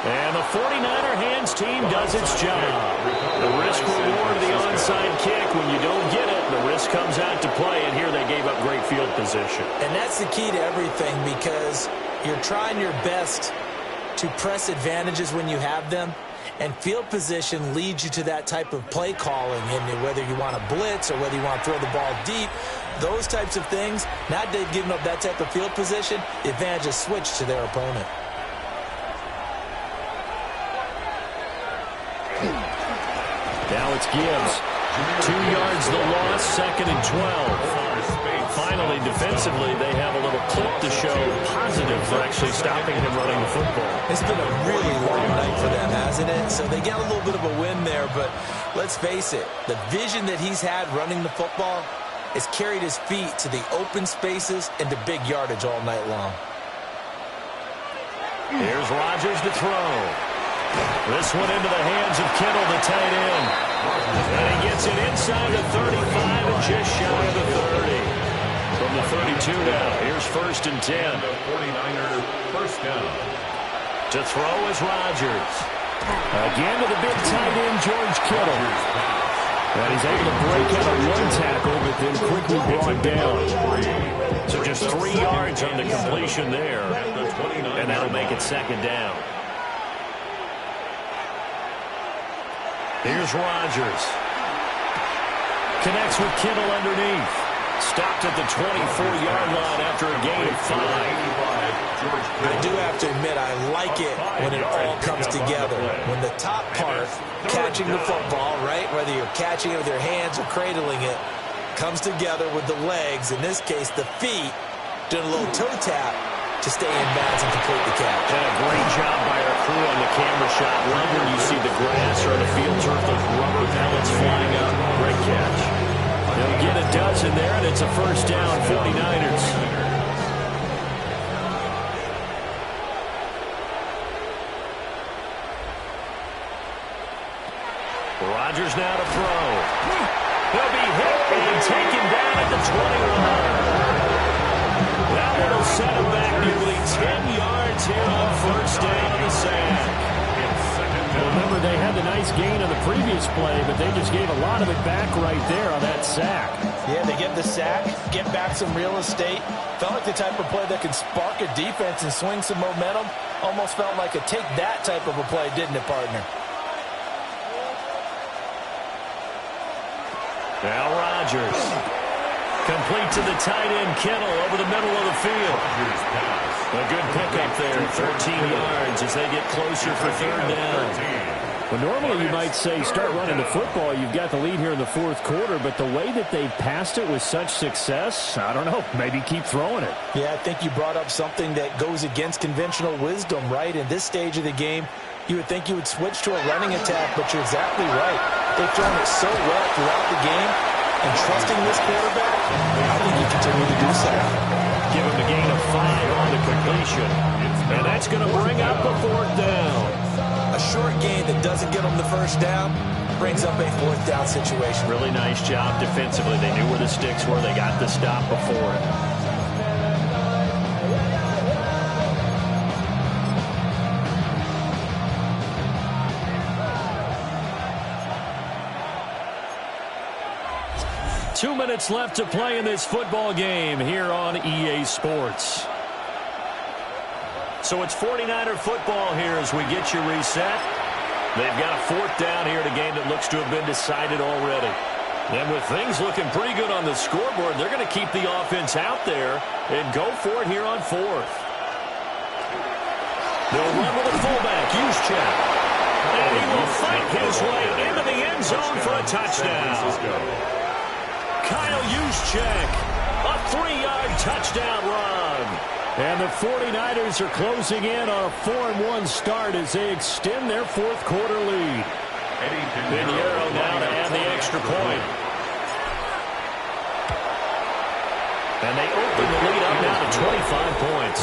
And the 49er hands team does its job. The risk reward of the onside kick, when you don't get it, the risk comes out to play, and here they gave up great field position. And that's the key to everything, because you're trying your best to press advantages when you have them, and field position leads you to that type of play calling, and whether you want to blitz or whether you want to throw the ball deep, those types of things, now they've given up that type of field position, the advantage is switched to their opponent. Now it's Gibbs. 2 yards the loss, 2nd and 12. finally, defensively, they have a little clip to show positive for actually stopping him running the football. It's been a really long night for them, hasn't it? So they got a little bit of a win there, but let's face it, the vision that he's had running the football has carried his feet to the open spaces and to big yardage all night long. Here's Rodgers to throw. This one into the hands of Kittle, the tight end. And he gets it inside the 35 and just shy of the 30. From the 32 now, here's 1st and 10. The 49ers first down. To throw is Rodgers. Again to the big tight end, George Kittle. And he's able to break out of one tackle, but then quickly brought down. So just 3 yards on the completion there. And that'll make it 2nd down. Here's Rodgers. Connects with Kittle underneath. Stopped at the 24-yard line after a gain of 5. I do have to admit, I like it when it all comes together. When the top part, catching the football, right, whether you're catching it with your hands or cradling it, comes together with the legs, in this case the feet, doing a little toe tap to stay in bounds and complete the catch. And a great job by our crew on the camera shot. Right when you see the grass or the field turf, those rubber pellets flying up. Great catch. They'll get a dozen there, and it's a 1st down, 49ers. Rodgers now to throw. He'll be hit and taken down at the 21. That will set him back nearly 10 yards here on 1st down and a sack. Remember, they had the nice gain on the previous play, but they just gave a lot of it back right there on that sack. Yeah, they get the sack, get back some real estate. Felt like the type of play that can spark a defense and swing some momentum. Almost felt like a take that type of a play, didn't it, partner? Now Rodgers. Complete to the tight end, Kittle, over the middle of the field. A good pickup there, 13 yards as they get closer for 3rd down. Well, normally you might say start running the football. You've got the lead here in the 4th quarter, but the way that they passed it with such success, I don't know, maybe keep throwing it. Yeah, I think you brought up something that goes against conventional wisdom, right? In this stage of the game, you would think you would switch to a running attack, but you're exactly right. They've thrown it so well throughout the game, and trusting this quarterback, I think you continue to do so. Give him a gain of 5 on the completion. And that's going to bring up a 4th down. A short gain that doesn't get them the 1st down brings up a 4th down situation. Really nice job defensively. They knew where the sticks were. They got the stop before it. Two minutes left to play in this football game here on EA Sports. So it's 49er football here as we get you reset. They've got a 4th down here in a game that looks to have been decided already. And with things looking pretty good on the scoreboard, they're going to keep the offense out there and go for it here on 4th. They'll run with a fullback, Juszczyk. And he will fight his way into the end zone for a touchdown. Kyle Juszczyk, a 3-yard touchdown run. And the 49ers are closing in on a 4-1 start as they extend their 4th quarter lead. Pinheiro now to add the extra point. And they open the lead up now to 25 points.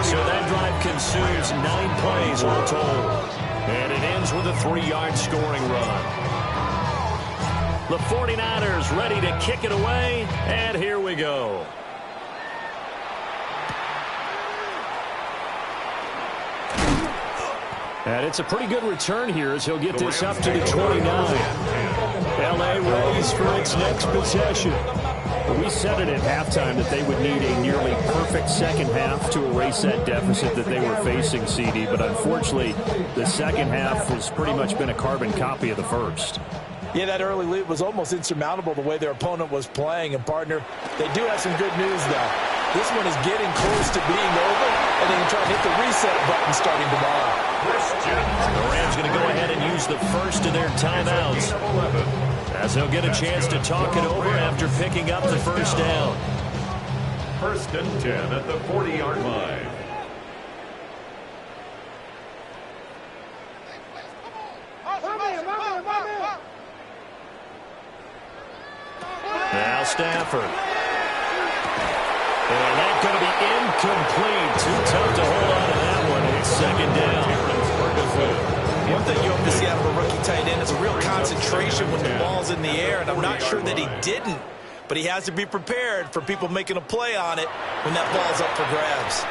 So that drive consumes 9 plays all told. And it ends with a 3-yard scoring run. The 49ers ready to kick it away, and here we go. And it's a pretty good return here as he'll get this up to the 29. L.A. readies for its next possession. We said it at halftime that they would need a nearly perfect second half to erase that deficit that they were facing, CD, but unfortunately the second half has pretty much been a carbon copy of the first. Yeah, that early lead was almost insurmountable the way their opponent was playing. And, partner, they do have some good news, though. This one is getting close to being over, and they can try to hit the reset button starting tomorrow. The Rams going to go ahead and use the first of their timeouts as they'll get a chance to talk it over after picking up the first down. 1st and 10 at the 40-yard line. Now Stafford. And that's going to be incomplete. Too tough to hold on to that one. It's 2nd down. One thing you hope to see out of a rookie tight end is a real concentration when the ball's in the air, and I'm not sure that he didn't, but he has to be prepared for people making a play on it when that ball's up for grabs.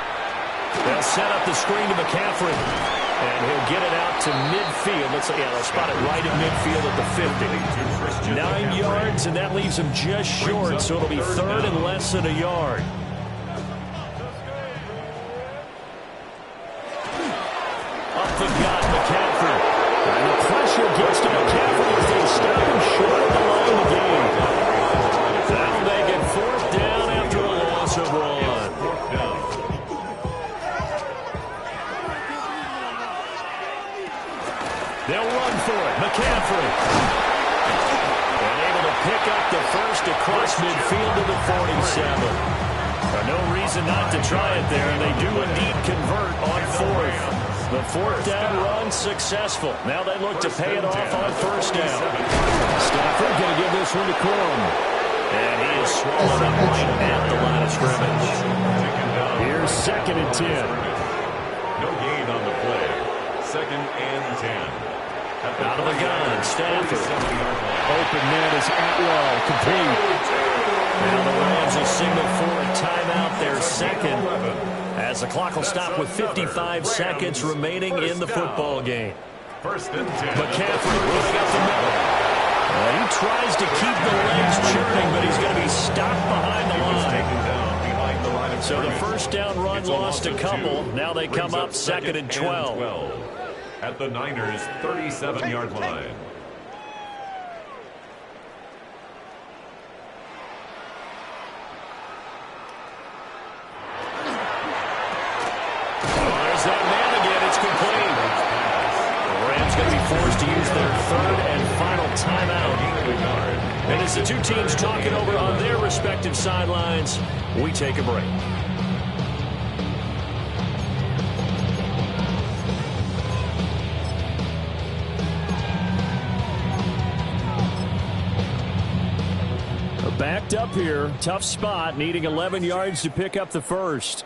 They'll set up the screen to McCaffrey, and he'll get it out to midfield. They'll spot it right at midfield at the 50. 9 yards, and that leaves him just short, so it'll be 3rd and less than a yard. Up the gut, McCaffrey. And the pressure gets to McCaffrey as they stop him short of the line of the game. That'll make it 4th down after a loss of 1. They'll run for it. McCaffrey. And able to pick up the first across midfield to the 47. No reason not to try it there, and they do indeed convert on 4th. The 4th down run successful. Now they look to pay it off on 1st down. Stafford going to give this one to Corum. And he is swallowed up right at the line of scrimmage. Here's 2nd and 10. No gain on the play. 2nd and 10. Out of the gun, Stafford. Open net is Atwell, complete. Now the Rams will signal for a timeout, their 2nd, as the clock will stop with 55 seconds remaining in the football game. 1st and 10. McCaffrey running up the middle. He tries to keep the legs churning, but he's going to be stopped behind the line. So the 1st down run lost a couple. Now they come up 2nd and 12. At the Niners' 37-yard line. There's that man again. It's complete. The Rams going to be forced to use their 3rd and final timeout. And as the two teams talk it over on their respective sidelines, we take a break. Backed up here. Tough spot. Needing 11 yards to pick up the first.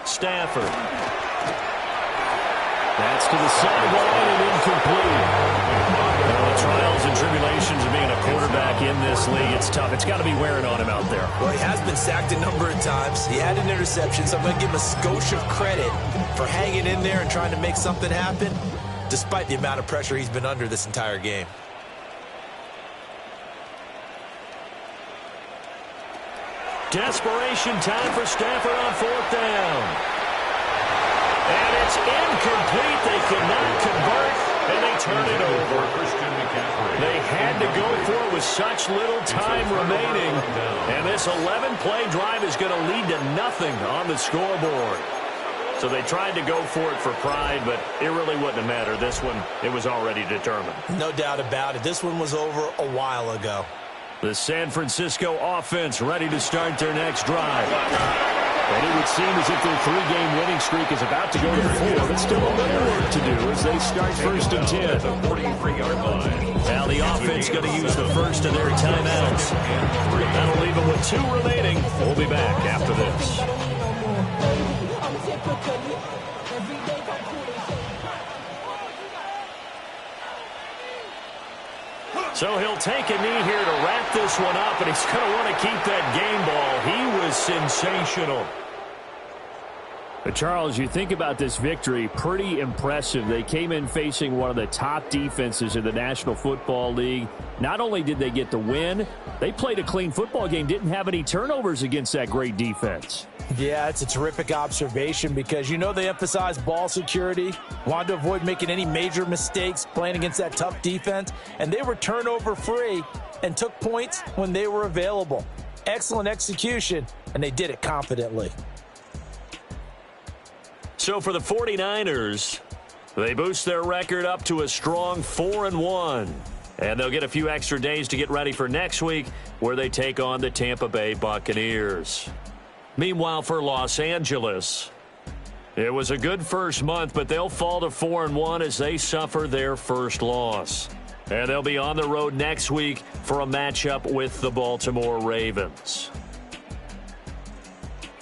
Stafford. That's to the sideline and incomplete. The trials and tribulations of being a quarterback in this league, it's tough. It's got to be wearing on him out there. Well, he has been sacked a number of times. He had an interception, so I'm going to give him a skosh of credit for hanging in there and trying to make something happen, despite the amount of pressure he's been under this entire game. Desperation time for Stafford on 4th down. And it's incomplete. They cannot convert, and they turn it over. They had to go for it with such little time remaining. And this 11-play drive is going to lead to nothing on the scoreboard. So they tried to go for it for pride, but it really wouldn't have mattered. This one, it was already determined. No doubt about it. This one was over a while ago. The San Francisco offense ready to start their next drive. And it would seem as if their 3-game winning streak is about to go to 4, but still a little work to do as they start 1st and 10. Now the offense going to use the first of their timeouts. That'll leave them with 2 remaining. We'll be back after this. So he'll take a knee here to wrap this one up, and he's going to want to keep that game ball. He was sensational. But Charles, you think about this victory, pretty impressive. They came in facing one of the top defenses in the National Football League. Not only did they get the win, they played a clean football game, didn't have any turnovers against that great defense. Yeah, it's a terrific observation because, you know, they emphasize ball security, wanted to avoid making any major mistakes playing against that tough defense, and they were turnover free and took points when they were available. Excellent execution, and they did it confidently. So for the 49ers, they boost their record up to a strong 4-1. And they'll get a few extra days to get ready for next week, where they take on the Tampa Bay Buccaneers. Meanwhile, for Los Angeles, it was a good first month, but they'll fall to 4-1 as they suffer their first loss. And they'll be on the road next week for a matchup with the Baltimore Ravens.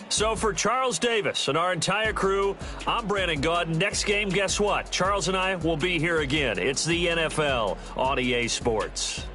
So for Charles Davis and our entire crew, I'm Brandon Gaudin. Next game, guess what? Charles and I will be here again. It's the NFL on EA Sports.